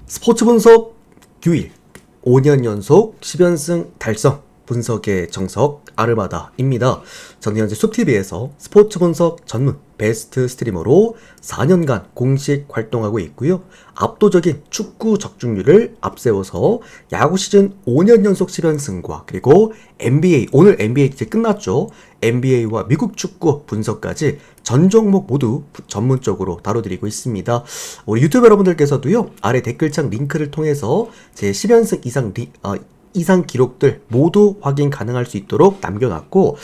스포츠 분석 규일 5년 연속 10연승 달성 분석의 정석 아르마다입니다. 저는 현재 숲TV에서 스포츠 분석 전문 베스트 스트리머로 4년간 공식 활동하고 있고요. 압도적인 축구 적중률을 앞세워서 야구 시즌 5년 연속 10연승과 그리고 NBA, 오늘 NBA 이제 끝났죠. NBA와 미국 축구 분석까지 전 종목 모두 전문적으로 다뤄드리고 있습니다. 우리 유튜브 여러분들께서도요, 아래 댓글창 링크를 통해서 제 10연승 이상 기록들 모두 확인 가능할 수 있도록 남겨놨고,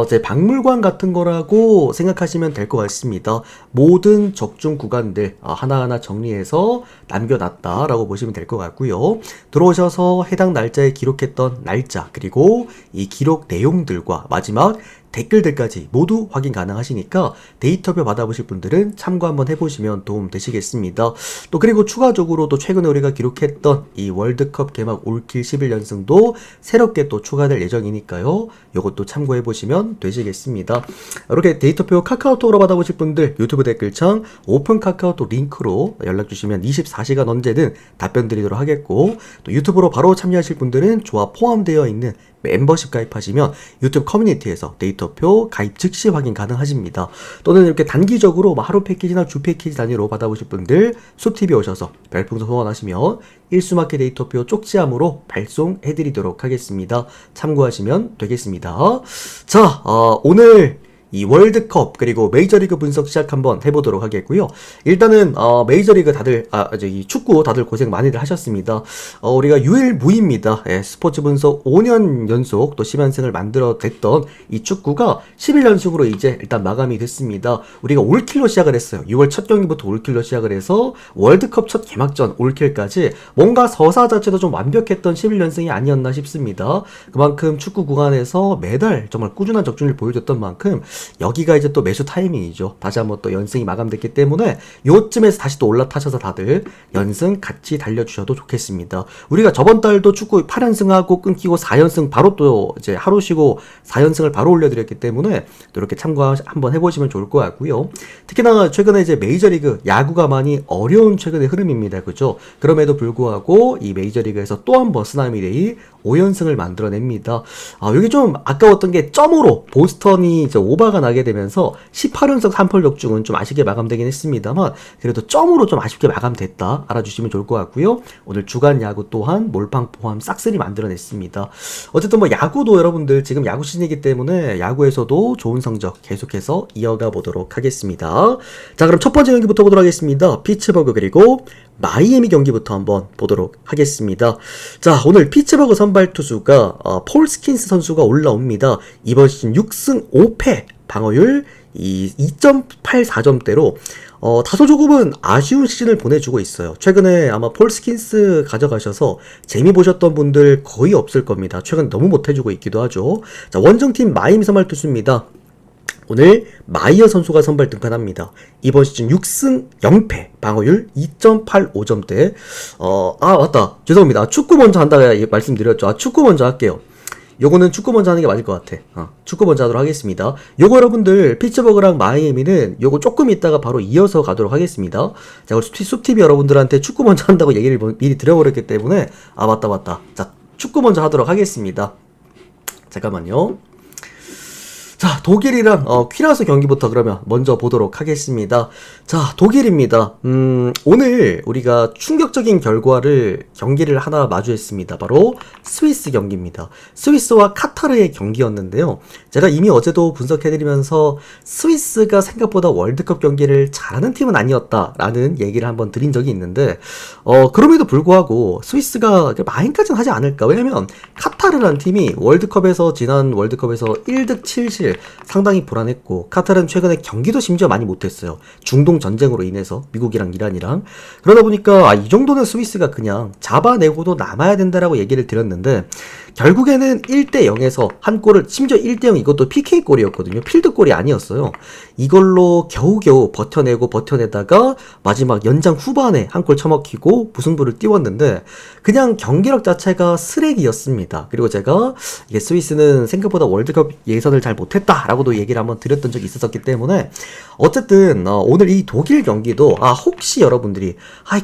제 박물관 같은 거라고 생각하시면 될 것 같습니다. 모든 적중 구간들 하나하나 정리해서 남겨놨다라고 보시면 될 것 같고요. 들어오셔서 해당 날짜에 기록했던 날짜, 그리고 이 기록 내용들과 마지막 댓글들까지 모두 확인 가능하시니까 데이터표 받아보실 분들은 참고 한번 해보시면 도움 되시겠습니다. 또 그리고 추가적으로 또 최근에 우리가 기록했던 이 월드컵 개막 올킬 11연승도 새롭게 또 추가될 예정이니까요. 이것도 참고해보시면 되시겠습니다. 이렇게 데이터표 카카오톡으로 받아보실 분들 유튜브 댓글창 오픈 카카오톡 링크로 연락주시면 24시간 언제든 답변 드리도록 하겠고, 또 유튜브로 바로 참여하실 분들은 조합 포함되어 있는 멤버십 가입하시면 유튜브 커뮤니티에서 데이터표 가입 즉시 확인 가능하십니다. 또는 이렇게 단기적으로 하루 패키지나 주 패키지 단위로 받아보실 분들 숲TV 오셔서 별풍선 후원하시면 일수마켓 데이터표 쪽지함으로 발송해드리도록 하겠습니다. 참고하시면 되겠습니다. 자, 오늘 이 월드컵 그리고 메이저리그 분석 시작 한번 해보도록 하겠고요. 일단은 메이저리그 다들 이 축구 다들 고생 많이들 하셨습니다. 우리가 유일무이입니다. 스포츠 분석 5년 연속 또 10연승을 만들어냈던 이 축구가 11연승으로 이제 일단 마감이 됐습니다. 우리가 올킬로 시작을 했어요. 6월 첫 경기부터 올킬로 시작을 해서 월드컵 첫 개막전 올킬까지 뭔가 서사 자체도 좀 완벽했던 11연승이 아니었나 싶습니다. 그만큼 축구 구간에서 매달 정말 꾸준한 적중률을 보여줬던 만큼 여기가 이제 또 매수 타이밍이죠. 다시 한번 또 연승이 마감됐기 때문에 요쯤에서 다시 또 올라타셔서 다들 연승 같이 달려주셔도 좋겠습니다. 우리가 저번 달도 축구 8연승하고 끊기고 4연승 바로 또 이제 하루 쉬고 4연승을 바로 올려드렸기 때문에 또 이렇게 참고 한번 해보시면 좋을 것 같고요. 특히나 최근에 이제 메이저리그 야구가 많이 어려운 최근의 흐름입니다. 그죠? 그럼에도 불구하고 이 메이저리그에서 또 한 번 쓰나미데이 5연승을 만들어냅니다. 여기 좀 아까웠던 게 점으로 보스턴이 이제 오버가 나게 되면서 18연승 3펄 적중은 좀 아쉽게 마감되긴 했습니다만 그래도 점으로 좀 아쉽게 마감됐다 알아주시면 좋을 것 같고요. 오늘 주간 야구 또한 몰빵 포함 싹쓸이 만들어냈습니다. 어쨌든 뭐 야구도 여러분들 지금 야구 시즌이기 때문에 야구에서도 좋은 성적 계속해서 이어가 보도록 하겠습니다. 자, 그럼 첫 번째 경기부터 보도록 하겠습니다. 피츠버그 그리고 마이애미 경기부터 한번 보도록 하겠습니다. 자, 오늘 피츠버그 선발 투수가 폴 스킨스 선수가 올라옵니다. 이번 시즌 6승 5패 방어율 2.84점대로 다소 조금은 아쉬운 시즌을 보내주고 있어요. 최근에 아마 폴 스킨스 가져가셔서 재미 보셨던 분들 거의 없을 겁니다. 최근 너무 못해주고 있기도 하죠. 자, 원정팀 마이애미 선발 투수입니다. 오늘 마이어 선수가 선발 등판합니다. 이번 시즌 6승 0패 방어율 2.85점대. 맞다. 죄송합니다. 축구 먼저 한다고 말씀드렸죠. 축구 먼저 할게요. 요거는 축구 먼저 하는 게 맞을 것 같아. 축구 먼저 하도록 하겠습니다. 요거 여러분들 피츠버그랑 마이애미는 요거 조금 있다가 바로 이어서 가도록 하겠습니다. 자, 우리 숲TV 여러분들한테 축구 먼저 한다고 얘기를 미리 드려버렸기 때문에 맞다. 자, 축구 먼저 하도록 하겠습니다. 잠깐만요. 자, 독일이랑 퀴라스 경기부터 그러면 먼저 보도록 하겠습니다. 자, 독일입니다. 오늘 우리가 충격적인 경기를 하나 마주했습니다. 바로 스위스 경기입니다. 스위스와 카타르의 경기였는데요. 제가 이미 어제도 분석해드리면서 스위스가 생각보다 월드컵 경기를 잘하는 팀은 아니었다라는 얘기를 한번 드린 적이 있는데 그럼에도 불구하고 스위스가 마인까지는 하지 않을까. 왜냐면 카타르라는 팀이 지난 월드컵에서 1득 7실 상당히 불안했고, 카타르는 최근에 경기도 심지어 많이 못했어요. 중동 전쟁으로 인해서 미국이랑 이란이랑. 그러다 보니까 이 정도는 스위스가 그냥 잡아내고도 남아야 된다라고 얘기를 드렸는데 결국에는 1대0에서 한 골을, 심지어 1대0 이것도 PK 골이었거든요. 필드 골이 아니었어요. 이걸로 겨우겨우 버텨내다가 마지막 연장 후반에 한 골 처먹히고 무승부를 띄웠는데 그냥 경기력 자체가 쓰레기였습니다. 그리고 제가 이게 스위스는 생각보다 월드컵 예선을 잘 못했다라고도 얘기를 한번 드렸던 적이 있었기 때문에 어쨌든 오늘 이 독일 경기도 혹시 여러분들이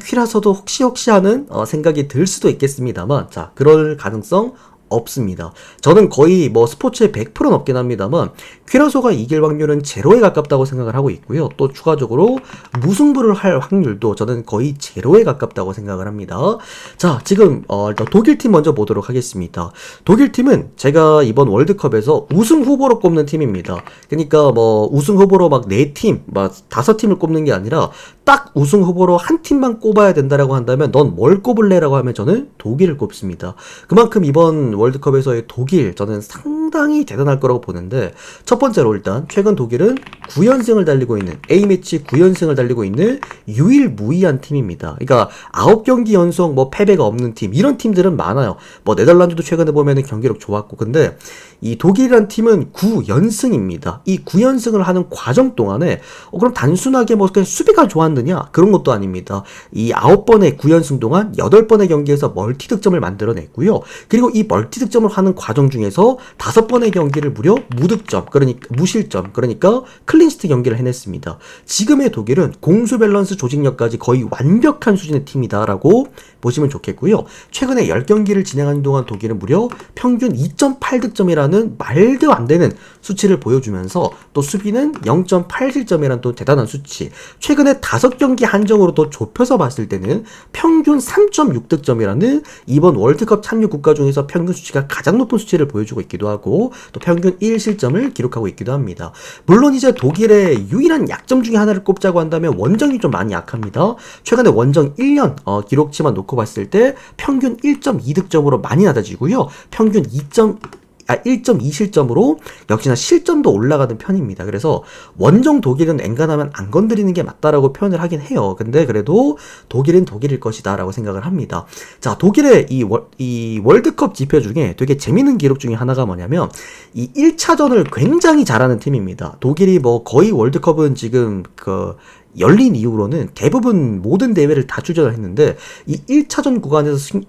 퀴라소도 혹시 하는 생각이 들 수도 있겠습니다만, 자, 그럴 가능성 없습니다. 저는 거의 뭐 스포츠의 100% 넘긴 합니다만 퀴라소가 이길 확률은 제로에 가깝다고 생각을 하고 있고요. 또 추가적으로 무승부를 할 확률도 저는 거의 제로에 가깝다고 생각을 합니다. 자, 지금 일단 독일팀 먼저 보도록 하겠습니다. 독일팀은 제가 이번 월드컵에서 우승 후보로 꼽는 팀입니다. 그러니까 뭐 우승 후보로 막 4팀, 막 5팀을 꼽는 게 아니라 딱 우승 후보로 한 팀만 꼽아야 된다라고 한다면 넌 뭘 꼽을래라고 하면 저는 독일을 꼽습니다. 그만큼 이번 월드컵에서의 독일 저는 상당히 대단할 거라고 보는데, 첫 번째로 일단 최근 독일은 9연승을 달리고 있는, A매치 9연승을 달리고 있는 유일무이한 팀입니다. 그러니까 9경기 연속 뭐 패배가 없는 팀, 이런 팀들은 많아요. 뭐 네덜란드도 최근에 보면은 경기력 좋았고, 근데 이 독일이란 팀은 9연승입니다. 이 9연승을 하는 과정 동안에 그럼 단순하게 뭐 그냥 수비가 좋았느냐? 그런 것도 아닙니다. 이 9번의 9연승 동안 8번의 경기에서 멀티 득점을 만들어냈고요. 그리고 이 멀티 득점을 하는 과정 중에서 5번의 경기를 무려 무득점, 그러니까 무실점, 그러니까 클린시트 경기를 해냈습니다. 지금의 독일은 공수 밸런스 조직력까지 거의 완벽한 수준의 팀이다라고 보시면 좋겠고요. 최근에 10경기를 진행하는 동안 독일은 무려 평균 2.8득점이라는 말도 안 되는 수치를 보여주면서 또 수비는 0.87점이라는 또 대단한 수치, 최근에 5경기 한정으로 또 좁혀서 봤을 때는 평균 3.6득점이라는 이번 월드컵 참여 국가 중에서 평균 수치가 가장 높은 수치를 보여주고 있기도 하고, 또 평균 1실점을 기록하고 있기도 합니다. 물론 이제 독일의 유일한 약점 중에 하나를 꼽자고 한다면 원정이 좀 많이 약합니다. 최근에 원정 1년 기록치만 놓고 봤을 때 평균 1.2득점으로 많이 낮아지고요. 평균 1.2실점으로 역시나 실점도 올라가는 편입니다. 그래서 원정 독일은 엔간하면 안 건드리는 게 맞다라고 표현을 하긴 해요. 근데 그래도 독일은 독일일 것이다 라고 생각을 합니다. 자, 독일의 이 월드컵 지표 중에 되게 재밌는 기록 중에 하나가 뭐냐면 이 1차전을 굉장히 잘하는 팀입니다. 독일이 뭐 거의 월드컵은 지금 열린 이후로는 대부분 모든 대회를 다 출전을 했는데 이 1차전 구간에서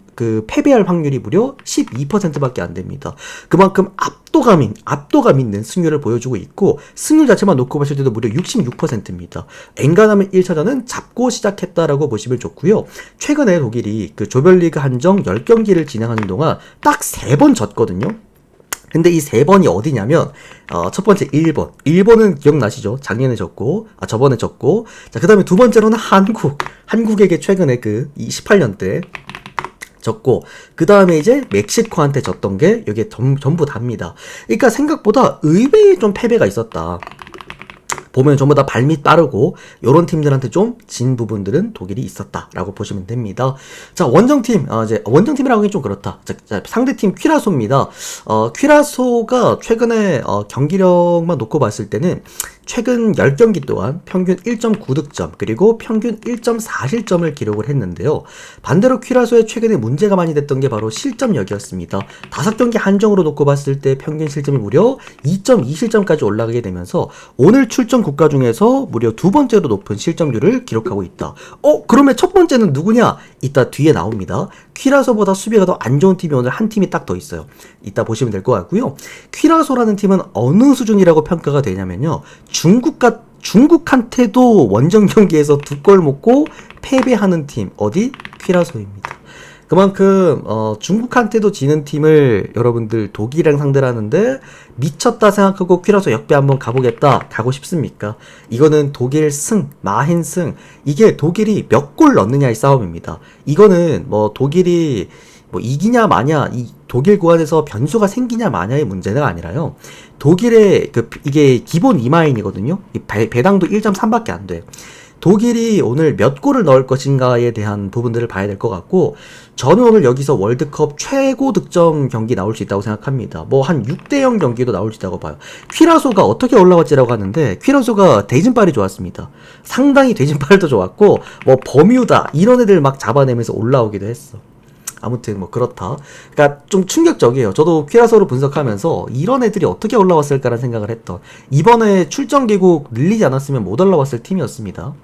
패배할 확률이 무려 12%밖에 안 됩니다. 그만큼 압도감 있는 승률을 보여주고 있고, 승률 자체만 놓고 봤을 때도 무려 66%입니다. 엔간하면 1차전은 잡고 시작했다라고 보시면 좋고요. 최근에 독일이 조별리그 한정 10경기를 진행하는 동안 딱 3번 졌거든요. 근데 이 3번이 어디냐면 첫 번째 일본은 기억나시죠? 작년에 졌고 저번에 졌고, 자, 그 다음에 두 번째로는 한국에게 최근에 18년 때 졌고, 그 다음에 이제 멕시코한테 졌던 게 여기에 전부 답니다. 그러니까 생각보다 의외의 좀 패배가 있었다. 보면 전부 다 발밑 빠르고 요런 팀들한테 좀 진 부분들은 독일이 있었다라고 보시면 됩니다. 자, 원정팀, 이제 원정팀이라고 하긴 좀 그렇다. 자, 상대팀 퀴라소입니다. 퀴라소가 최근에 경기력만 놓고 봤을 때는 최근 10경기 동안 평균 1.9득점 그리고 평균 1.4실점을 기록을 했는데요. 반대로 퀴라소의 최근에 문제가 많이 됐던 게 바로 실점력이었습니다. 5경기 한정으로 놓고 봤을 때 평균 실점이 무려 2.2실점까지 올라가게 되면서 오늘 출전 국가 중에서 무려 2번째로 높은 실점률을 기록하고 있다. 그러면 첫 번째는 누구냐? 이따 뒤에 나옵니다. 퀴라소보다 수비가 더 안 좋은 팀이 오늘 한 팀이 딱 더 있어요. 이따 보시면 될 것 같고요. 퀴라소라는 팀은 어느 수준이라고 평가가 되냐면요. 중국한테도 원정 경기에서 2골 먹고 패배하는 팀, 어디? 퀴라소입니다. 그만큼 중국한테도 지는 팀을 여러분들 독일이랑 상대를 하는데 미쳤다 생각하고 퀴라소 역배 한번 가고 싶습니까? 이거는 독일 마헨승, 이게 독일이 몇 골 넣느냐의 싸움입니다. 이거는 뭐 독일이 뭐 이기냐 마냐, 이 독일 구간에서 변수가 생기냐 마냐의 문제가 아니라요. 독일의 이게 기본 2마인이거든요. 배당도 1.3밖에 안 돼. 독일이 오늘 몇 골을 넣을 것인가에 대한 부분들을 봐야 될 것 같고, 저는 오늘 여기서 월드컵 최고 득점 경기 나올 수 있다고 생각합니다. 뭐 한 6대0 경기도 나올 수 있다고 봐요. 퀴라소가 어떻게 올라왔지라고 하는데, 퀴라소가 대진발이 좋았습니다. 상당히 대진발도 좋았고, 뭐 버뮤다 이런 애들 막 잡아내면서 올라오기도 했어. 아무튼 뭐 그렇다. 그러니까 좀 충격적이에요. 저도 퀴라소를 분석하면서 이런 애들이 어떻게 올라왔을까라는 생각을 했던, 이번에 출전 기록 늘리지 않았으면 못 올라왔을 팀이었습니다.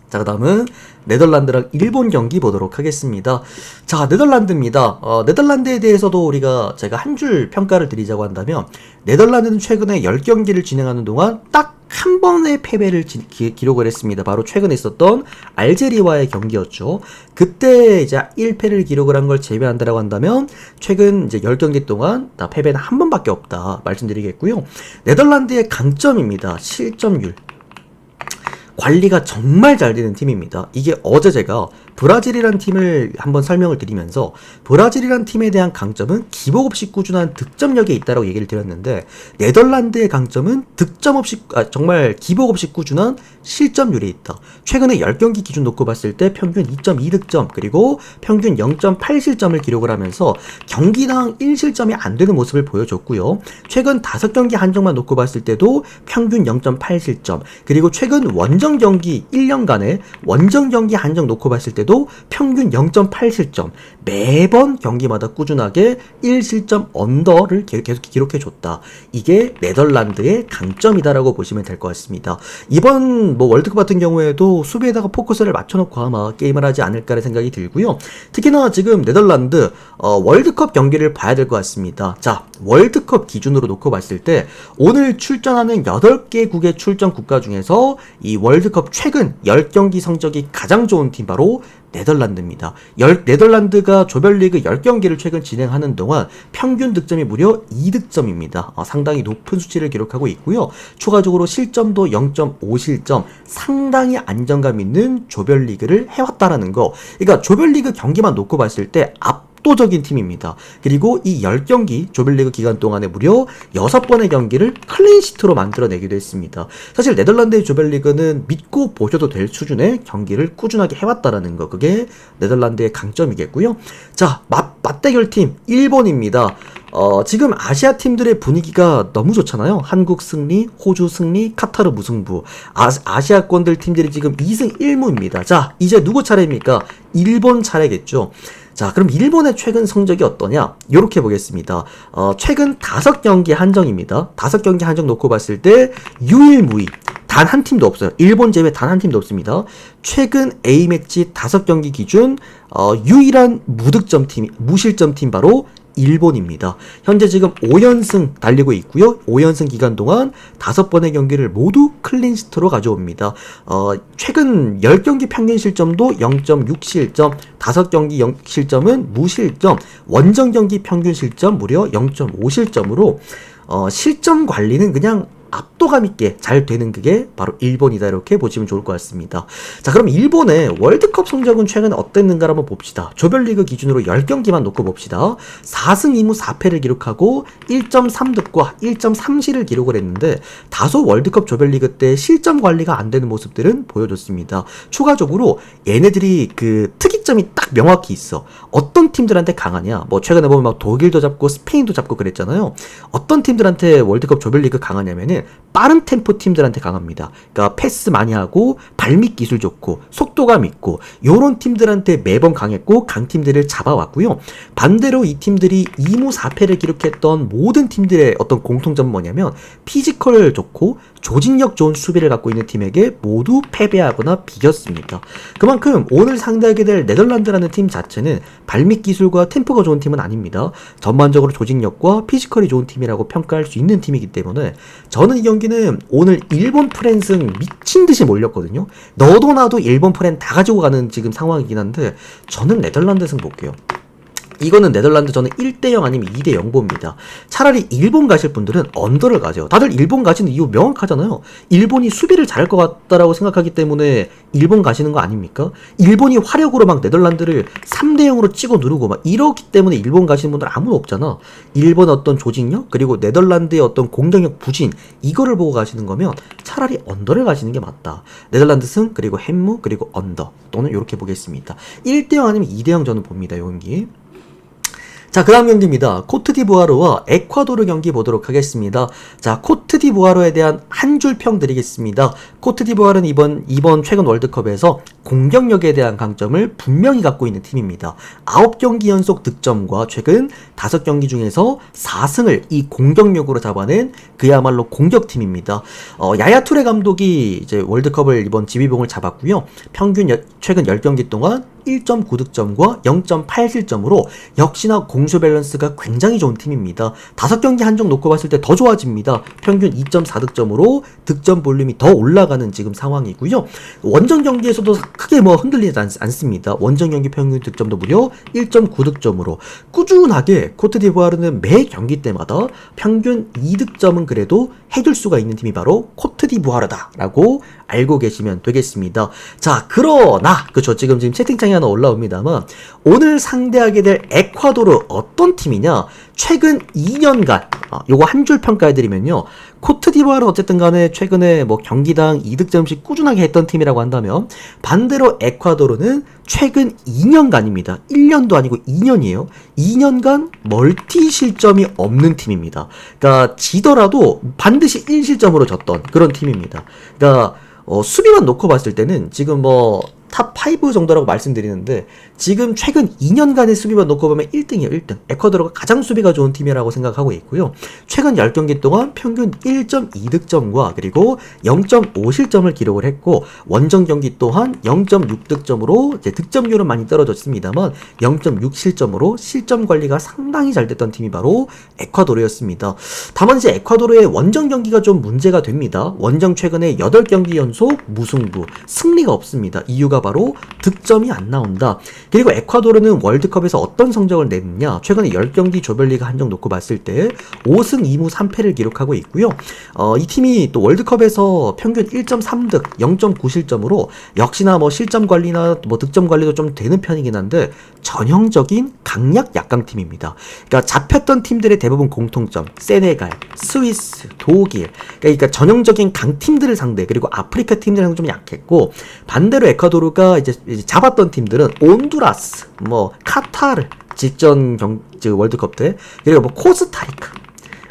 자, 그 다음은 네덜란드랑 일본 경기 보도록 하겠습니다. 자, 네덜란드입니다. 네덜란드에 대해서도 제가 한 줄 평가를 드리자고 한다면, 네덜란드는 최근에 10경기를 진행하는 동안 딱 한 번의 패배를 기록을 했습니다. 바로 최근에 있었던 알제리와의 경기였죠. 그때 이제 1패를 기록을 한 걸 제외한다라고 한다면, 최근 이제 10경기 동안 다 패배는 한 번밖에 없다 말씀드리겠고요. 네덜란드의 강점입니다. 실점률. 관리가 정말 잘 되는 팀입니다. 이게 어제 제가 브라질이란 팀을 한번 설명을 드리면서, 브라질이란 팀에 대한 강점은 기복 없이 꾸준한 득점력에 있다라고 얘기를 드렸는데, 네덜란드의 강점은 득점 없이 정말 기복 없이 꾸준한 실점률에 있다. 최근에 10경기 기준 놓고 봤을 때 평균 2.2득점 그리고 평균 0.8실점을 기록을 하면서 경기당 1실점이 안 되는 모습을 보여줬고요. 최근 5경기 한정만 놓고 봤을 때도 평균 0.8실점, 그리고 최근 원정 경기 1년간의 원정 경기 한정 놓고 봤을 때도 평균 0.8실점, 매번 경기마다 꾸준하게 1실점 언더를 계속 기록해줬다. 이게 네덜란드의 강점이다라고 보시면 될 것 같습니다. 이번 월드컵 같은 경우에도 수비에다가 포커스를 맞춰놓고 아마 게임을 하지 않을까라는 생각이 들고요. 특히나 지금 네덜란드 월드컵 경기를 봐야 될 것 같습니다. 자, 월드컵 기준으로 놓고 봤을 때 오늘 출전하는 8개국의 출전 국가 중에서 이 월드컵 최근 10경기 성적이 가장 좋은 팀 바로 네덜란드입니다. 네덜란드가 조별리그 10경기를 최근 진행하는 동안 평균 득점이 무려 2득점입니다. 상당히 높은 수치를 기록하고 있고요. 추가적으로 실점도 0.5실점, 상당히 안정감 있는 조별리그를 해왔다라는 거. 그러니까 조별리그 경기만 놓고 봤을 때 압도적인 팀입니다. 그리고 이 10경기 조별리그 기간 동안에 무려 6번의 경기를 클린시트로 만들어내기도 했습니다. 사실 네덜란드의 조별리그는 믿고 보셔도 될 수준의 경기를 꾸준하게 해왔다라는 거, 그게 네덜란드의 강점이겠고요. 자, 맞대결팀 일본입니다. 지금 아시아 팀들의 분위기가 너무 좋잖아요. 한국 승리, 호주 승리, 카타르 무승부. 아시아권들 팀들이 지금 2승 1무입니다. 자, 이제 누구 차례입니까? 일본 차례겠죠. 자, 그럼 일본의 최근 성적이 어떠냐? 요렇게 보겠습니다. 최근 5경기 한정입니다. 5경기 한정 놓고 봤을 때 유일무이. 단 한 팀도 없어요. 일본 제외 단 한 팀도 없습니다. 최근 A매치 5경기 기준 유일한 무실점 팀 바로 일본입니다. 현재 지금 5연승 달리고 있고요. 5연승 기간 동안 5번의 경기를 모두 클린시트로 가져옵니다. 최근 10경기 평균 실점도 0.6실점, 5경기 실점은 무실점, 원정 경기 평균 실점 무려 0.5실점으로 실점 관리는 그냥 압도감 있게 잘 되는 그게 바로 일본이다, 이렇게 보시면 좋을 것 같습니다. 자, 그럼 일본의 월드컵 성적은 최근 어땠는가 한번 봅시다. 조별리그 기준으로 10경기만 놓고 봅시다. 4승 2무 4패를 기록하고 1.3득과 1.3실을 기록을 했는데, 다소 월드컵 조별리그 때 실점 관리가 안 되는 모습들은 보여줬습니다. 추가적으로 얘네들이 그 특이점이 딱 명확히 있어. 어떤 팀들한테 강하냐? 최근에 보면 막 독일도 잡고 스페인도 잡고 그랬잖아요. 어떤 팀들한테 월드컵 조별리그 강하냐면은 빠른 템포 팀들한테 강합니다. 그러니까 패스 많이 하고 발밑 기술 좋고 속도감 있고 요런 팀들한테 매번 강했고 강팀들을 잡아왔고요. 반대로 이 팀들이 2무 4패를 기록했던 모든 팀들의 어떤 공통점은 뭐냐면 피지컬 좋고 조직력 좋은 수비를 갖고 있는 팀에게 모두 패배하거나 비겼습니다. 그만큼 오늘 상대하게 될 네덜란드라는 팀 자체는 발밑 기술과 템포가 좋은 팀은 아닙니다. 전반적으로 조직력과 피지컬이 좋은 팀이라고 평가할 수 있는 팀이기 때문에 저는 이 경기는 오늘 일본 프랜승 미친듯이 몰렸거든요. 너도 나도 일본 프랜 다 가지고 가는 지금 상황이긴 한데 저는 네덜란드 승 볼게요. 이거는 네덜란드 저는 1대0 아니면 2대0 봅니다. 차라리 일본 가실 분들은 언더를 가죠. 다들 일본 가시는 이유 명확하잖아요. 일본이 수비를 잘할 것 같다라고 생각하기 때문에 일본 가시는 거 아닙니까? 일본이 화력으로 막 네덜란드를 3대0으로 찍어 누르고 막 이러기 때문에 일본 가시는 분들 아무도 없잖아. 일본 어떤 조직력 그리고 네덜란드의 어떤 공격력 부진, 이거를 보고 가시는 거면 차라리 언더를 가시는 게 맞다. 네덜란드 승 그리고 햄무 그리고 언더 또는 이렇게 보겠습니다. 1대0 아니면 2대0 저는 봅니다. 이 경기. 자, 그 다음 경기입니다. 코트디부아르와 에콰도르 경기 보도록 하겠습니다. 자, 코트디부아르에 대한 한 줄 평 드리겠습니다. 코트디부아르는 이번 최근 월드컵에서 공격력에 대한 강점을 분명히 갖고 있는 팀입니다. 9경기 연속 득점과 최근 5경기 중에서 4승을 이 공격력으로 잡아낸 그야말로 공격팀입니다. 야야 투레 감독이 이제 월드컵을 이번 지휘봉을 잡았고요. 최근 10경기 동안 1.9득점과 0.8실점으로 역시나 공수 밸런스가 굉장히 좋은 팀입니다. 5경기 한정 놓고 봤을 때 더 좋아집니다. 평균 2.4득점으로 득점 볼륨이 더 올라가는 지금 상황이고요. 원정 경기에서도 크게 흔들리지 않습니다. 원정 경기 평균 득점도 무려 1.9득점으로 꾸준하게 코트디부아르는 매 경기 때마다 평균 2득점은 그래도 해줄 수가 있는 팀이 바로 코트디부아르다라고 알고 계시면 되겠습니다. 자, 그러나 그쵸, 지금 채팅창에 하나 올라옵니다만 오늘 상대하게 될 에콰도르 어떤 팀이냐, 최근 2년간 요거 한 줄 평가해드리면요, 코트디부아르 어쨌든 간에 최근에 경기당 2득점씩 꾸준하게 했던 팀이라고 한다면, 반대로 에콰도르는 최근 2년간입니다. 1년도 아니고 2년이에요. 2년간 멀티 실점이 없는 팀입니다. 그러니까 지더라도 반드시 1실점으로 졌던 그런 팀입니다. 그러니까 수비만 놓고 봤을 때는 지금 탑5 정도라고 말씀드리는데, 지금 최근 2년간의 수비만 놓고 보면 1등이에요, 1등. 에콰도르가 가장 수비가 좋은 팀이라고 생각하고 있고요. 최근 10경기 동안 평균 1.2득점과 그리고 0.5실점을 기록을 했고, 원정 경기 또한 0.6득점으로 이제 득점률은 많이 떨어졌습니다만 0.6실점으로 실점 관리가 상당히 잘 됐던 팀이 바로 에콰도르였습니다. 다만 이제 에콰도르의 원정 경기가 좀 문제가 됩니다. 원정 최근에 8경기 연속 무승부, 승리가 없습니다. 이유가 바로 득점이 안 나온다. 그리고 에콰도르는 월드컵에서 어떤 성적을 냈느냐, 최근에 10경기 조별리그 한정 놓고 봤을 때 5승 2무 3패를 기록하고 있고요. 이 팀이 또 월드컵에서 평균 1.3득 0.9실점으로 역시나 실점 관리나 득점 관리도 좀 되는 편이긴 한데 전형적인 강약 약강 팀입니다. 그러니까 잡혔던 팀들의 대부분 공통점, 세네갈, 스위스, 독일, 그러니까 전형적인 강팀들을 상대, 그리고 아프리카 팀들을 상대 좀 약했고, 반대로 에콰도르가 이제 잡았던 팀들은 온두라스, 카타르 직전 월드컵 때, 그리고 코스타리카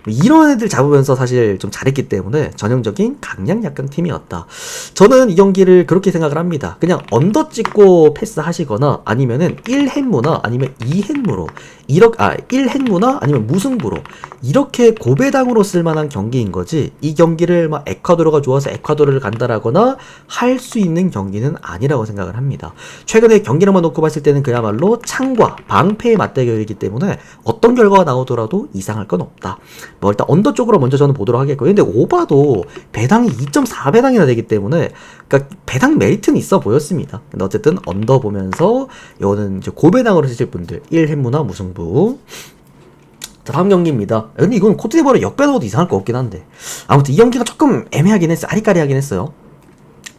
이런 애들 잡으면서 사실 좀 잘했기 때문에 전형적인 강약 약강 팀이었다. 저는 이 경기를 그렇게 생각을 합니다. 그냥 언더 찍고 패스하시거나 아니면은 1헨무나 아니면 2헨무로 1헨무나 아니면 무승부로 이렇게 고배당으로 쓸만한 경기인 거지, 이 경기를 에콰도르가 좋아서 에콰도르를 간다라거나 할 수 있는 경기는 아니라고 생각을 합니다. 최근에 경기력만 놓고 봤을 때는 그야말로 창과 방패의 맞대결이기 때문에 어떤 결과가 나오더라도 이상할 건 없다. 일단 언더 쪽으로 먼저 저는 보도록 하겠고요. 근데 오바도 배당이 2.4배당이나 되기 때문에 그러니까 배당 메리트는 있어 보였습니다. 근데 어쨌든 언더 보면서 이거는 이제 고배당으로 쓰실 분들 1헨무나 무승부. 자, 다음 경기입니다. 근데 이건 코트디부아르 역배당도 이상할 거 없긴 한데 아무튼 이 경기가 조금 애매하긴 했어요. 아리까리하긴 했어요.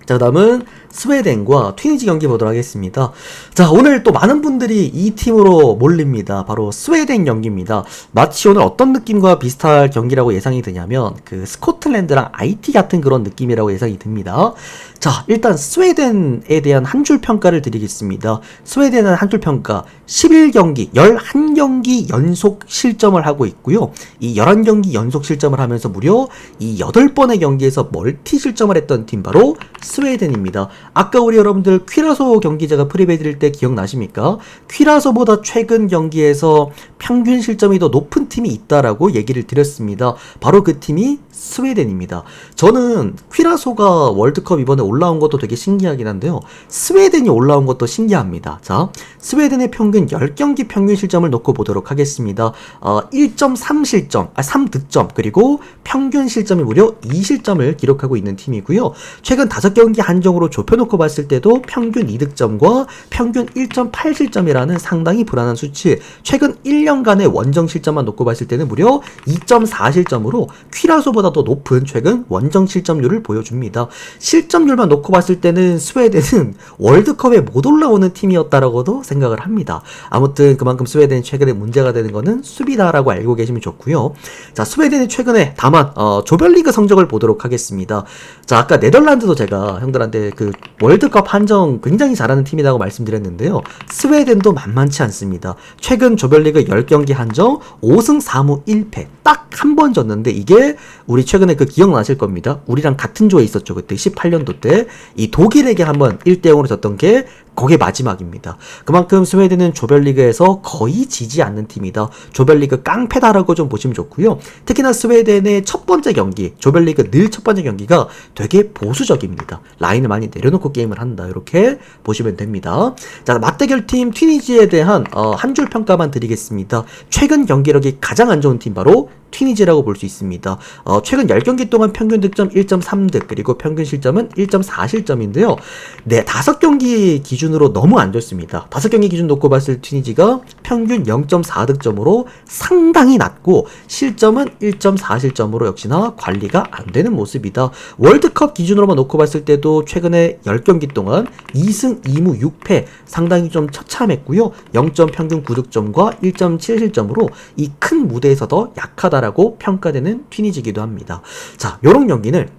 자, 그 다음은 스웨덴과 튀니지 경기 보도록 하겠습니다. 자, 오늘 또 많은 분들이 이 팀으로 몰립니다. 바로 스웨덴 경기입니다. 마치 오늘 어떤 느낌과 비슷할 경기라고 예상이 되냐면 그 스코틀랜드랑 IT 같은 그런 느낌이라고 예상이 듭니다. 자, 일단 스웨덴에 대한 한 줄 평가를 드리겠습니다. 스웨덴은 한 줄 평가 11경기, 11경기 연속 실점을 하고 있고요. 이 11경기 연속 실점을 하면서 무려 이 8번의 경기에서 멀티 실점을 했던 팀 바로 스웨덴입니다. 아까 우리 여러분들 퀴라소 경기 제가 프리뷰해드릴 때 기억나십니까? 퀴라소보다 최근 경기에서 평균 실점이 더 높은 팀이 있다라고 얘기를 드렸습니다. 바로 그 팀이 스웨덴입니다. 저는 퀴라소가 월드컵 이번에 올라온 것도 되게 신기하긴 한데요, 스웨덴이 올라온 것도 신기합니다. 자, 스웨덴의 평균 10경기 평균 실점을 놓고 보도록 하겠습니다. 1.3실점, 3득점, 그리고 평균 실점이 무려 2실점을 기록하고 있는 팀이고요. 최근 5경기 한정으로 좁혀놓고 봤을 때도 평균 2득점과 평균 1.8실점이라는 상당히 불안한 수치, 최근 1년간의 원정 실점만 놓고 봤을 때는 무려 2.4실점으로 퀴라소보다 스웨덴보다도 높은 최근 원정 실점률을 보여줍니다. 실점률만 놓고 봤을 때는 스웨덴은 월드컵에 못 올라오는 팀이었다라고도 생각을 합니다. 아무튼 그만큼 스웨덴이 최근에 문제가 되는 거는 수비다라고 알고 계시면 좋고요. 자, 스웨덴이 최근에 다만 조별리그 성적을 보도록 하겠습니다. 자, 아까 네덜란드도 제가 형들한테 그 월드컵 한정 굉장히 잘하는 팀이라고 말씀드렸는데요. 스웨덴도 만만치 않습니다. 최근 조별리그 10경기 한정 5승 4무 1패 딱 한 번 졌는데, 이게 우리 최근에 그 기억나실 겁니다. 우리랑 같은 조에 있었죠. 그때 18년도 때 이 독일에게 한번 1대0으로 졌던 게 그게 마지막입니다. 그만큼 스웨덴은 조별리그에서 거의 지지 않는 팀이다. 조별리그 깡패다라고 좀 보시면 좋고요. 특히나 스웨덴의 첫 번째 경기, 조별리그 늘 첫 번째 경기가 되게 보수적입니다. 라인을 많이 내려놓고 게임을 한다. 이렇게 보시면 됩니다. 자, 맞대결팀 튀니지에 대한 한 줄 평가만 드리겠습니다. 최근 경기력이 가장 안 좋은 팀 바로 튀니지라고 볼 수 있습니다. 최근 10경기 동안 평균 득점 1.3득, 그리고 평균 실점은 1.4실점인데요. 네, 5경기 기준으로 너무 안 좋습니다. 5경기 기준 놓고 봤을 튀니지가 평균 0.4득점으로 상당히 낮고, 실점은 1.4실점으로 역시나 관리가 안 되는 모습이다. 월드컵 기준으로만 놓고 봤을 때도 최근에 10경기 동안 2승 2무 6패 상당히 좀 처참했고요. 0점 평균 9득점과 1.7실점으로 이 큰 무대에서 더 약하다라고 평가되는 튀니지기도 합니다. 자, 요런 경기는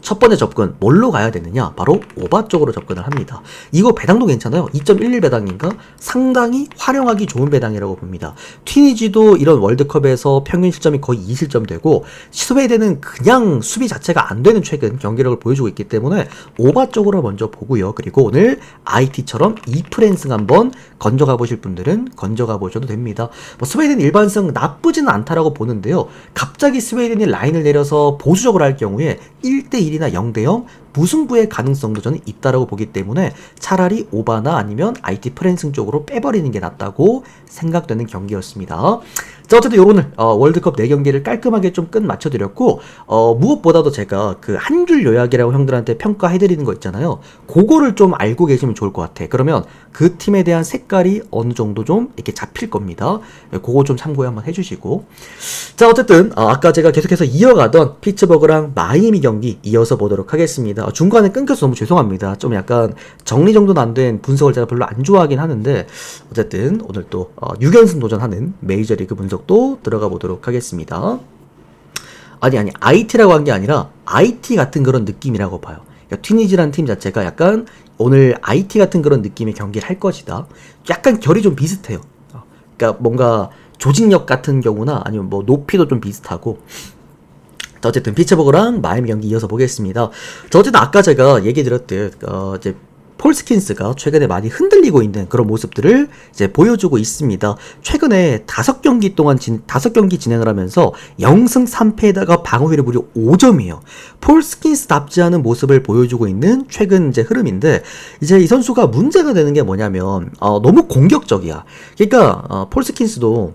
첫 번째 접근 뭘로 가야 되느냐? 바로 오바 쪽으로 접근을 합니다. 이거 배당도 괜찮아요. 2.11 배당인가? 상당히 활용하기 좋은 배당이라고 봅니다. 튀니지도 이런 월드컵에서 평균 실점이 거의 2실점 되고, 스웨덴은 그냥 수비 자체가 안 되는 최근 경기력을 보여주고 있기 때문에 오바 쪽으로 먼저 보고요. 그리고 오늘 IT처럼 2프랜승 한번 건져가 보실 분들은 건져가 보셔도 됩니다. 스웨덴 일반승 나쁘지는 않다라고 보는데요. 갑자기 스웨덴이 라인을 내려서 보수적으로 할 경우에 1대1 이나 0대0 무승부의 가능성도 저는 있다라고 보기 때문에 차라리 오바나 아니면 IT 프랜승 쪽으로 빼버리는 게 낫다고 생각되는 경기였습니다. 자, 어쨌든 요거는 월드컵 4경기를 깔끔하게 좀 끝 맞춰드렸고, 무엇보다도 제가 그 한 줄 요약이라고 형들한테 평가해드리는 거 있잖아요. 그거를 좀 알고 계시면 좋을 것 같아. 그러면 그 팀에 대한 색깔이 어느 정도 좀 이렇게 잡힐 겁니다. 그거 좀 참고해 한번 해주시고. 자, 어쨌든 아까 제가 계속해서 이어가던 피츠버그랑 마이애미 경기 이어서 보도록 하겠습니다. 중간에 끊겨서 너무 죄송합니다. 좀 약간 정리정돈 안 된 분석을 제가 별로 안 좋아하긴 하는데, 어쨌든 오늘 또 6연승 도전하는 메이저리그 분석도 들어가 보도록 하겠습니다. 아니 IT라고 한 게 아니라 IT 같은 그런 느낌이라고 봐요. 그러니까 튀니지라는 팀 자체가 약간 오늘 IT 같은 그런 느낌의 경기를 할 것이다. 약간 결이 좀 비슷해요. 그러니까 뭔가 조직력 같은 경우나 아니면 뭐 높이도 좀 비슷하고. 자, 어쨌든 피츠버그랑 마이애미 경기 이어서 보겠습니다. 자, 어쨌든 아까 제가 얘기 드렸듯 이제 폴 스킨스가 최근에 많이 흔들리고 있는 그런 모습들을 이제 보여주고 있습니다. 최근에 5경기 진행을 하면서 0승 3패에다가 방어율이 무려 5점이에요. 폴 스킨스답지 않은 모습을 보여주고 있는 최근 이제 흐름인데, 이제 이 선수가 문제가 되는 게 뭐냐면 너무 공격적이야. 그러니까 폴 스킨스도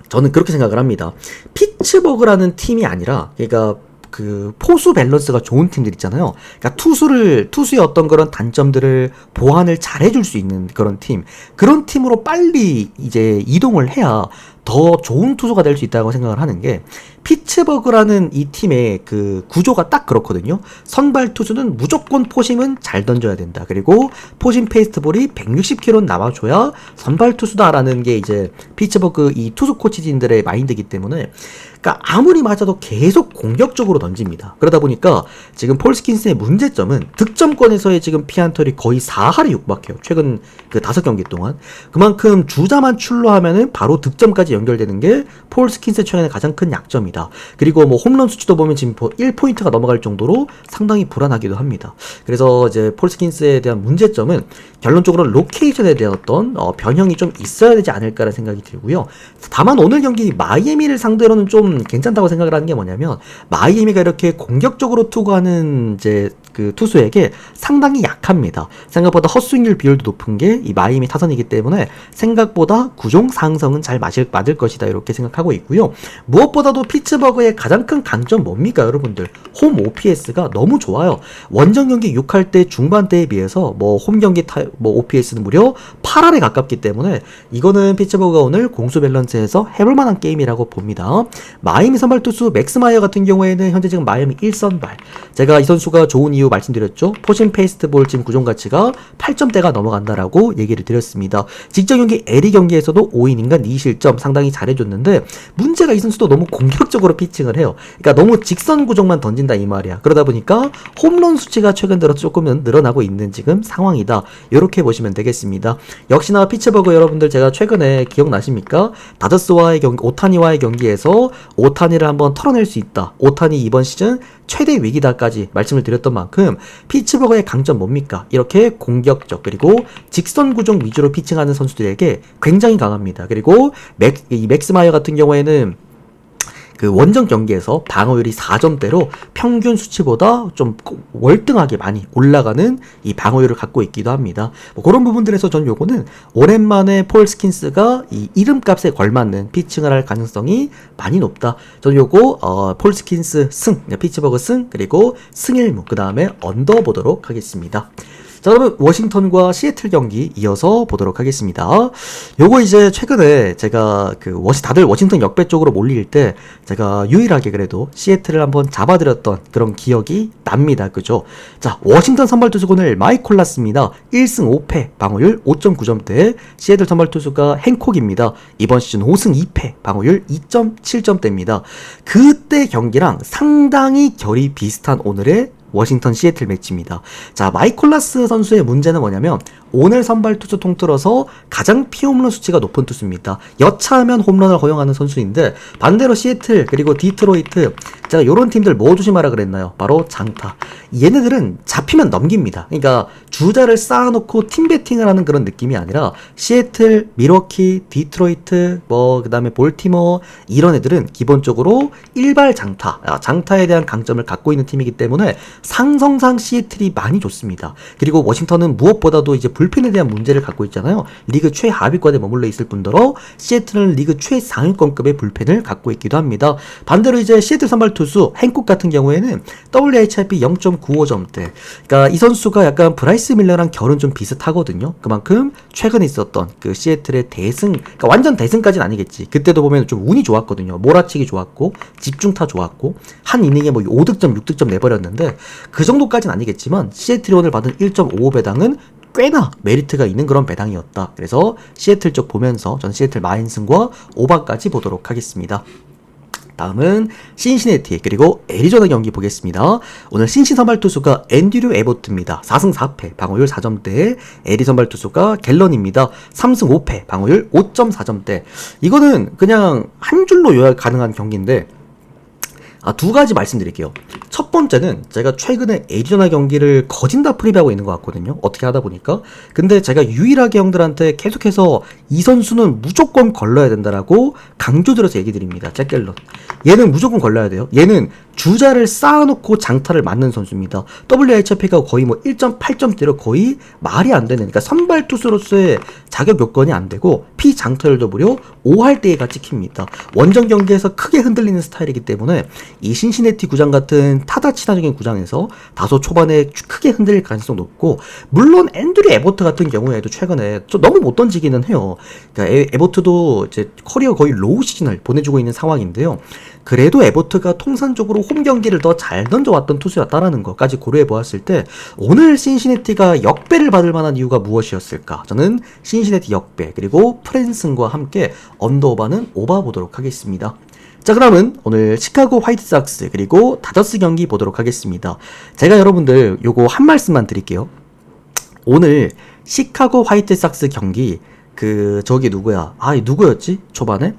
저는 그렇게 생각을 합니다. 피츠버그라는 팀이 아니라, 그러니까 그 포수 밸런스가 좋은 팀들 있잖아요. 그러니까 투수의 어떤 그런 단점들을 보완을 잘 해줄 수 있는 그런 팀, 그런 팀으로 빨리 이제 이동을 해야 더 좋은 투수가 될 수 있다고 생각을 하는 게, 피츠버그라는 이 팀의 그 구조가 딱 그렇거든요. 선발 투수는 무조건 포심은 잘 던져야 된다. 그리고 포심 페이스트볼이 160km 남아줘야 선발 투수다라는 게 이제 피츠버그 이 투수 코치진들의 마인드이기 때문에, 그러니까 아무리 맞아도 계속 공격적으로 던집니다. 그러다 보니까 지금 폴 스킨스의 문제점은 득점권에서의 지금 피안털이 거의 4할에 육박해요. 최근 그 5경기 동안. 그만큼 주자만 출루하면은 바로 득점까지 연결되는 게 폴 스킨스의 최근에 가장 큰 약점이다. 그리고 뭐 홈런 수치도 보면 지금 1포인트가 넘어갈 정도로 상당히 불안하기도 합니다. 그래서 이제 폴 스킨스에 대한 문제점은 결론적으로 로케이션에 대한 어떤 변형이 좀 있어야 되지 않을까라는 생각이 들고요. 다만 오늘 경기 마이애미를 상대로는 좀 괜찮다고 생각을 하는 게 뭐냐면, 마이애미가 이렇게 공격적으로 투구하는 이제 그 투수에게 상당히 약합니다. 생각보다 헛스윙률 비율도 높은 게 이 마이애미 타선이기 때문에 생각보다 구종 상승은 잘 맞을 것이다 이렇게 생각하고 있고요. 무엇보다도 피츠버그의 가장 큰 강점 뭡니까 여러분들? 홈 OPS가 너무 좋아요. 원정 경기 6할 때 중반대에 비해서 뭐 홈 경기 OPS는 무려 8할에 가깝기 때문에 이거는 피츠버그가 오늘 공수 밸런스에서 해볼 만한 게임이라고 봅니다. 마이애미 선발 투수 맥스마이어 같은 경우에는 현재 지금 마이애미 1선발. 제가 이 선수가 좋은 이유 말씀드렸죠. 포신 페이스트볼 지금 구종 가치가 8점대가 넘어간다라고 얘기를 드렸습니다. 직전 경기 LE 경기에서도 5이닝간 2실점 상당히 잘해줬는데 문제가 이 선수도 너무 공격적으로 피칭을 해요. 그러니까 너무 직선 구종만 던진다 이 말이야. 그러다 보니까 홈런 수치가 최근 들어 조금은 늘어나고 있는 지금 상황이다. 이렇게 보시면 되겠습니다. 역시나 피츠버그 여러분들 제가 최근에 기억나십니까? 다저스와의 경기, 오타니와의 경기에서 오타니를 한번 털어낼 수 있다. 오타니 이번 시즌 최대 위기다까지 말씀을 드렸던 만큼 피츠버그의 강점 뭡니까? 이렇게 공격적 그리고 직선 구종 위주로 피칭하는 선수들에게 굉장히 강합니다. 그리고 이 맥스마이어 같은 경우에는 그 원정 경기에서 방어율이 4점대로 평균 수치보다 좀 월등하게 많이 올라가는 이 방어율을 갖고 있기도 합니다. 뭐 그런 부분들에서 전 요거는 오랜만에 폴 스킨스가 이 이름값에 걸맞는 피칭을 할 가능성이 많이 높다. 전 요거 폴 스킨스 승, 피츠버그 승, 그리고 승일무, 그 다음에 언더 보도록 하겠습니다. 자, 그러면 워싱턴과 시애틀 경기 이어서 보도록 하겠습니다. 요거 이제 최근에 제가 다들 워싱턴 역배 쪽으로 몰릴 때 제가 유일하게 그래도 시애틀을 한번 잡아드렸던 그런 기억이 납니다. 그죠? 자, 워싱턴 선발 투수 오늘 마이크 콜라스입니다. 1승 5패, 방어율 5.9점대. 시애틀 선발 투수가 행콕입니다. 이번 시즌 5승 2패, 방어율 2.7점대입니다. 그때 경기랑 상당히 결이 비슷한 오늘의 워싱턴 시애틀 매치입니다. 자, 마이콜라스 선수의 문제는 뭐냐면 오늘 선발 투수 통틀어서 가장 피홈런 수치가 높은 투수입니다. 여차하면 홈런을 허용하는 선수인데 반대로 시애틀 그리고 디트로이트, 제가 요런 팀들 뭐 조심하라 그랬나요? 바로 장타. 얘네들은 잡히면 넘깁니다. 그러니까 주자를 쌓아놓고 팀 배팅을 하는 그런 느낌이 아니라 시애틀, 미러키, 디트로이트, 그 다음에 볼티모어 이런 애들은 기본적으로 일발 장타, 장타에 대한 강점을 갖고 있는 팀이기 때문에 상성상 시애틀이 많이 좋습니다. 그리고 워싱턴은 무엇보다도 이제 불펜에 대한 문제를 갖고 있잖아요. 리그 최하위권에 머물러 있을 뿐더러 시애틀은 리그 최상위권급의 불펜을 갖고 있기도 합니다. 반대로 이제 시애틀 선발 투수 행콕 같은 경우에는 WHIP 0.95점대. 그러니까 이 선수가 약간 브라이스 밀러랑 결은 좀 비슷하거든요. 그만큼 최근에 있었던 그 시애틀의 대승, 그러니까 완전 대승까지는 아니겠지. 그때도 보면 좀 운이 좋았거든요. 몰아치기 좋았고 집중타 좋았고 한 이닝에 뭐 5득점 6득점 내버렸는데 그 정도까지는 아니겠지만 시애틀이 오늘 받은 1.55배당은 꽤나 메리트가 있는 그런 배당이었다. 그래서 시애틀 쪽 보면서 전 시애틀 마인승과 오바까지 보도록 하겠습니다. 다음은 신시내티 그리고 애리조나 경기 보겠습니다. 오늘 신시 선발 투수가 앤드류 에보트입니다. 4승 4패, 방어율 4점대. 애리 선발 투수가 갤런입니다. 3승 5패, 방어율 5.4점대. 이거는 그냥 한 줄로 요약 가능한 경기인데 두 가지 말씀드릴게요. 첫 번째는 제가 최근에 애리조나 경기를 거진 다 프리뷰하고 있는 것 같거든요. 어떻게 하다 보니까. 근데 제가 유일하게 형들한테 계속해서 이 선수는 무조건 걸러야 된다라고 강조드려서 얘기 드립니다. 잭 갤런. 얘는 무조건 걸러야 돼요. 얘는 주자를 쌓아놓고 장타를 맞는 선수입니다. WHIP가 거의 뭐 1.8점대로 거의 말이 안 되는, 그러니까 선발 투수로서의 자격 요건이 안 되고 피장타율도 무려 5할대가 찍힙니다. 원정 경기에서 크게 흔들리는 스타일이기 때문에 이 신시내티 구장 같은 타자 친화적인 구장에서 다소 초반에 크게 흔들릴 가능성이 높고, 물론 앤드류 에버트 같은 경우에도 최근에 좀 너무 못 던지기는 해요. 그러니까 에버트도 이제 커리어 거의 로우 시즌을 보내주고 있는 상황인데요. 그래도 에버트가 통산적으로 홈 경기를 더 잘 던져왔던 투수였다라는 것까지 고려해 보았을 때 오늘 신시내티가 역배를 받을 만한 이유가 무엇이었을까? 저는 신시내티 역배 그리고 프랜슨과 함께 언더오바는 오바 보도록 하겠습니다. 자, 그러면 오늘 시카고 화이트삭스 그리고 다저스 경기 보도록 하겠습니다. 제가 여러분들 요거 한 말씀만 드릴게요. 오늘 시카고 화이트삭스 경기 저기 누구야? 누구였지? 초반에?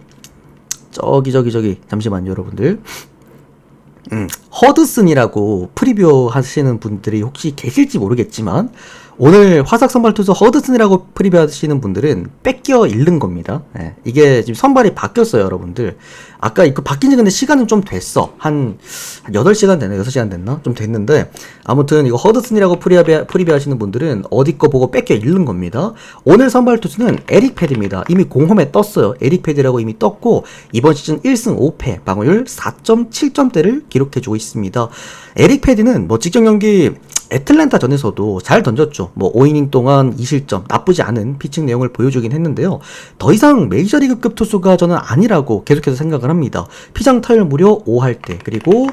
저기 잠시만요 여러분들. 허드슨이라고 프리뷰 하시는 분들이 혹시 계실지 모르겠지만 오늘 화삭 선발 투수 허드슨이라고 프리뷰하시는 분들은 뺏겨 잃는 겁니다. 예, 이게 지금 선발이 바뀌었어요, 여러분들. 아까 이거 바뀐 지 근데 시간은 좀 됐어. 한 8시간 됐나? 6시간 됐나? 좀 됐는데, 아무튼 이거 허드슨이라고 프리뷰하시는 분들은 어디 거 보고 뺏겨 잃는 겁니다. 오늘 선발 투수는 에릭 패드입니다. 이미 공홈에 떴어요. 에릭 패드라고 이미 떴고, 이번 시즌 1승 5패, 방어율 4.7점대를 기록해주고 있습니다. 에릭 패드는 뭐 직전 경기 애틀랜타 전에서도 잘 던졌죠. 뭐 5이닝 동안 2실점 나쁘지 않은 피칭 내용을 보여주긴 했는데요. 더 이상 메이저리그급 투수가 저는 아니라고 계속해서 생각을 합니다. 피장 타율 무려 5할대, 그리고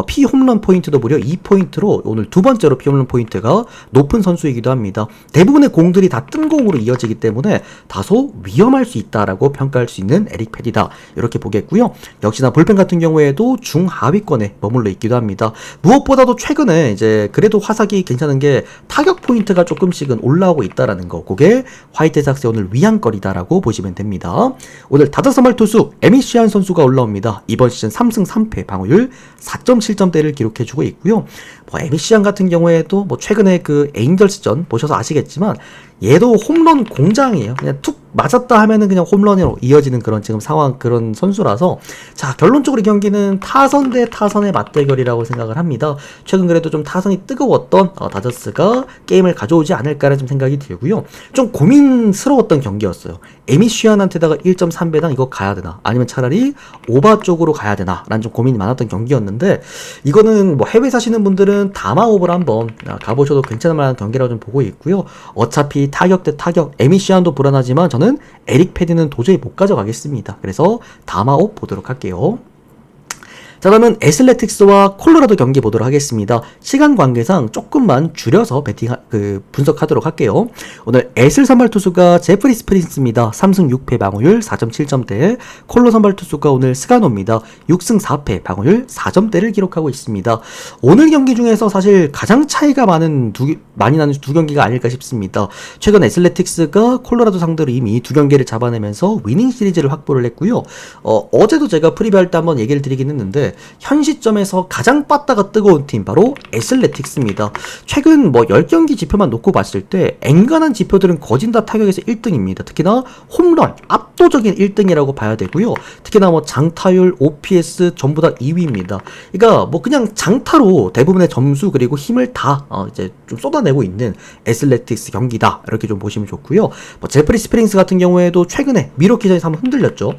피 홈런 포인트도 무려 2포인트로 오늘 두 번째로 피 홈런 포인트가 높은 선수이기도 합니다. 대부분의 공들이 다 뜬 공으로 이어지기 때문에 다소 위험할 수 있다라고 평가할 수 있는 에릭 패디다, 이렇게 보겠고요. 역시나 불펜 같은 경우에도 중하위권에 머물러 있기도 합니다. 무엇보다도 최근에 이제 그래도 화삭이 괜찮은 게 타격 포인트가 조금씩은 올라오고 있다라는 거, 그게 화이트삭스의 오늘 위안거리다라고 보시면 됩니다. 오늘 다섯 선발 투수 에미시안 선수가 올라옵니다. 이번 시즌 3승 3패, 방어율 4.7점대를 기록해주고 있고요. 뭐 에미시안 같은 경우에도 뭐 최근에 그 에인절스전 보셔서 아시겠지만 얘도 홈런 공장이에요. 그냥 툭 맞았다 하면은 그냥 홈런으로 이어지는 그런 지금 상황, 그런 선수라서, 자, 결론적으로 이 경기는 타선 대 타선의 맞대결이라고 생각을 합니다. 최근 그래도 좀 타선이 뜨거웠던 다저스가 게임을 가져오지 않을까라는 좀 생각이 들고요. 좀 고민스러웠던 경기였어요. 에미쉬안한테다가 1.3배당 이거 가야 되나, 아니면 차라리 오바 쪽으로 가야 되나 라는 좀 고민이 많았던 경기였는데, 이거는 뭐 해외 사시는 분들은 다마 오버를 한번 가보셔도 괜찮을 만한 경기라고 좀 보고 있고요. 어차피 타격 대 타격, 에미시안도 불안하지만 저는 에릭 패디는 도저히 못 가져가겠습니다. 그래서 다마옵 보도록 할게요. 자, 그러면 애슬레틱스와 콜로라도 경기 보도록 하겠습니다. 시간 관계상 조금만 줄여서 분석하도록 할게요. 오늘 애슬 선발 투수가 제프리 스프린스입니다. 3승 6패, 방어율 4.7점대. 콜로 선발 투수가 오늘 스가노입니다. 6승 4패, 방어율 4점대를 기록하고 있습니다. 오늘 경기 중에서 사실 가장 차이가 많이 나는 두 경기가 아닐까 싶습니다. 최근 애슬레틱스가 콜로라도 상대로 이미 두 경기를 잡아내면서 위닝 시리즈를 확보를 했고요. 어제도 제가 프리뷰할 때 한번 얘기를 드리긴 했는데, 현 시점에서 가장 빠따가 뜨거운 팀 바로 애슬레틱스입니다. 최근 뭐 10경기 지표만 놓고 봤을 때 앵간한 지표들은 거진 다 타격에서 1등입니다. 특히나 홈런 압도적인 1등이라고 봐야 되고요. 특히나 뭐 장타율, OPS 전부 다 2위입니다. 그러니까 뭐 그냥 장타로 대부분의 점수 그리고 힘을 다 이제 좀 쏟아내고 있는 애슬레틱스 경기다, 이렇게 좀 보시면 좋고요. 뭐 제프리 스프링스 같은 경우에도 최근에 미러키전에서 한번 흔들렸죠.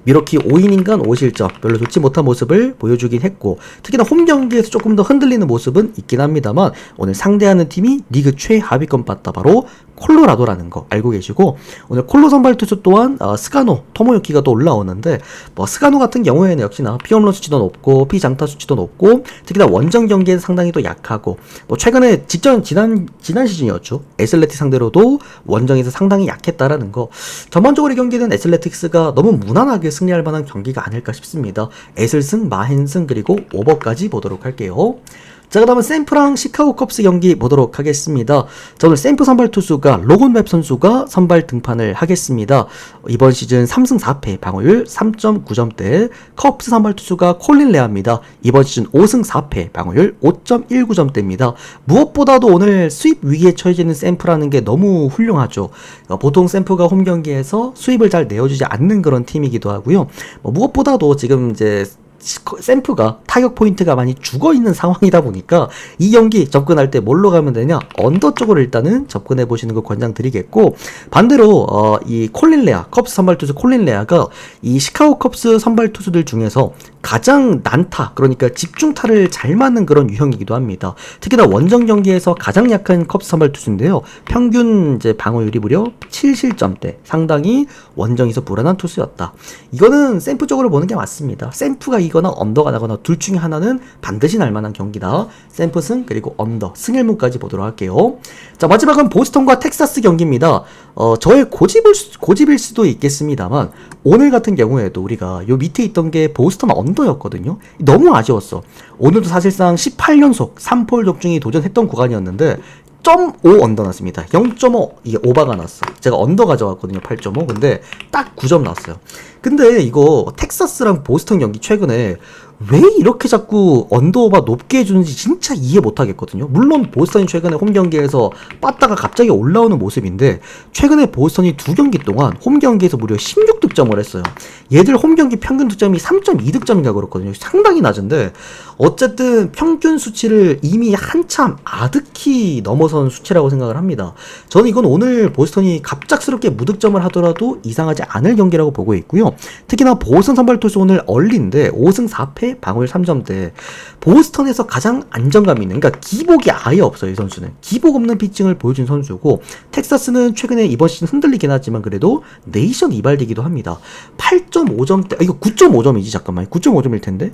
미러키 5이닝간 5실점, 별로 좋지 못한 모습을 보여주긴 했고, 특히나 홈 경기에서 조금 더 흔들리는 모습은 있긴 합니다만, 오늘 상대하는 팀이 리그 최하위권 빠따 바로 콜로라도라는 거 알고 계시고, 오늘 콜로 선발 투수 또한 스가노, 토모유키가 또 올라오는데, 뭐 스가노 같은 경우에는 역시나 피홈런 수치도 높고 피장타 수치도 높고, 특히나 원정 경기에는 상당히 또 약하고, 뭐 최근에 지난 시즌이었죠. 애슬레틱 상대로도 원정에서 상당히 약했다라는 거. 전반적으로 이 경기는 애슬레틱스가 너무 무난하게 승리할 만한 경기가 아닐까 싶습니다. 애슬승, 마헨승, 그리고 오버까지 보도록 할게요. 자, 그 다음은 샘프랑 시카고 컵스 경기 보도록 하겠습니다. 자, 오늘 샘프 선발 투수가 로건 웹 선수가 선발 등판을 하겠습니다. 이번 시즌 3승 4패, 방어율 3.9점대. 컵스 선발 투수가 콜린 레아입니다. 이번 시즌 5승 4패, 방어율 5.19점대입니다. 무엇보다도 오늘 수입 위기에 처해지는 샘프라는 게 너무 훌륭하죠. 보통 샘프가 홈 경기에서 수입을 잘 내어주지 않는 그런 팀이기도 하고요. 무엇보다도 지금 이제 샘프가 타격 포인트가 많이 죽어있는 상황이다 보니까 이 경기 접근할 때 뭘로 가면 되냐, 언더 쪽으로 일단은 접근해 보시는 거 권장드리겠고, 반대로 이 콜린 레아, 컵스 선발 투수 콜린 레아가 이 시카고 컵스 선발 투수들 중에서 가장 난타, 그러니까 집중타를 잘 맞는 그런 유형이기도 합니다. 특히나 원정 경기에서 가장 약한 컵스 선발 투수인데요. 평균 이제 방어율이 무려 7실점대, 상당히 원정에서 불안한 투수였다. 이거는 샘프 쪽으로 보는 게 맞습니다. 샘프가 이거나 언더가 나거나 둘 중에 하나는 반드시 날 만한 경기다. 샘프 승, 그리고 언더, 승일무까지 보도록 할게요. 자, 마지막은 보스턴과 텍사스 경기입니다. 저의 고집일 수도 있겠습니다만, 오늘 같은 경우에도 우리가 요 밑에 있던 게 보스턴 언더였거든요. 너무 아쉬웠어. 오늘도 사실상 18연속 3폴 적중이 도전했던 구간이었는데 0.5 언더 났습니다. 0.5 이게 오바가 났어. 제가 언더 가져왔거든요. 8.5. 근데 딱 9점 났어요. 근데 이거 텍사스랑 보스턴 경기 최근에 왜 이렇게 자꾸 언더오바 높게 해주는지 진짜 이해 못하겠거든요. 물론 보스턴이 최근에 홈경기에서 빠따가 갑자기 올라오는 모습인데 최근에 보스턴이 2경기 동안 홈경기에서 무려 16득점을 했어요. 얘들 홈경기 평균 득점이 3.2득점인가 그렇거든요. 상당히 낮은데 어쨌든 평균 수치를 이미 한참 아득히 넘어선 수치라고 생각을 합니다. 저는 이건 오늘 보스턴이 갑작스럽게 무득점을 하더라도 이상하지 않을 경기라고 보고 있고요. 특히나 보스턴 선발 투수 오늘 얼리인데 5승 4패 방어율 3점대. 보스턴에서 가장 안정감이 있는, 그러니까 기복이 아예 없어요. 이 선수는 기복 없는 피칭을 보여준 선수고, 텍사스는 최근에 이번 시즌 흔들리긴 하지만 그래도 네이션 이발되기도 합니다. 8.5점대, 이거 9.5점이지 잠깐만, 9.5점일 텐데.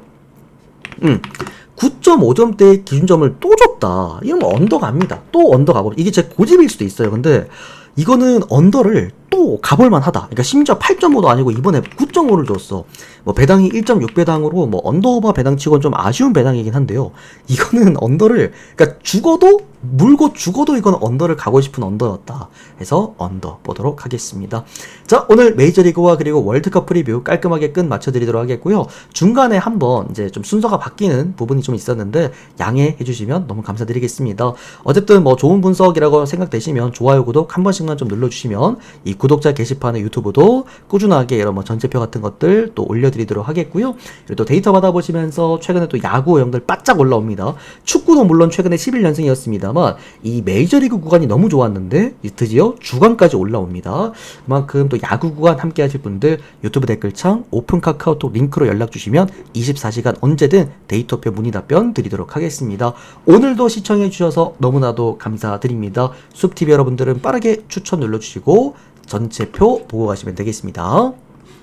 9.5점대의 기준점을 또 줬다. 이러면 언더 갑니다. 또 언더 가고. 이게 제 고집일 수도 있어요. 근데 이거는 언더를 또 가볼만 하다. 그러니까 심지어 8.5도 아니고 이번에 9.5를 줬어. 뭐 배당이 1.6배당으로 뭐 언더오버 배당치곤 좀 아쉬운 배당이긴 한데요. 이거는 언더를, 그러니까 죽어도 물고 죽어도 이건 언더를 가고 싶은 언더였다. 해서 언더 보도록 하겠습니다. 자, 오늘 메이저리그와 그리고 월드컵 프리뷰 깔끔하게 끝 맞춰드리도록 하겠고요. 중간에 한번 이제 좀 순서가 바뀌는 부분이 좀 있었는데 양해해 주시면 너무 감사드리겠습니다. 어쨌든 뭐 좋은 분석이라고 생각되시면 좋아요, 구독 한 번씩만 좀 눌러주시면 이 구독자 게시판의 유튜브도 꾸준하게 이런 뭐 전체표 같은 것들 또 올려드리도록 하겠고요. 그리고 또 데이터 받아보시면서 최근에 또 야구 형들 바짝 올라옵니다. 축구도 물론 최근에 11연승이었습니다만 이 메이저리그 구간이 너무 좋았는데 드디어 주간까지 올라옵니다. 그만큼 또 야구 구간 함께 하실 분들 유튜브 댓글창 오픈 카카오톡 링크로 연락 주시면 24시간 언제든 데이터표 문의 답변 드리도록 하겠습니다. 오늘도 시청해 주셔서 너무나도 감사드립니다. 숲TV 여러분들은 빠르게 추천 눌러주시고 전체표 보고 가시면 되겠습니다.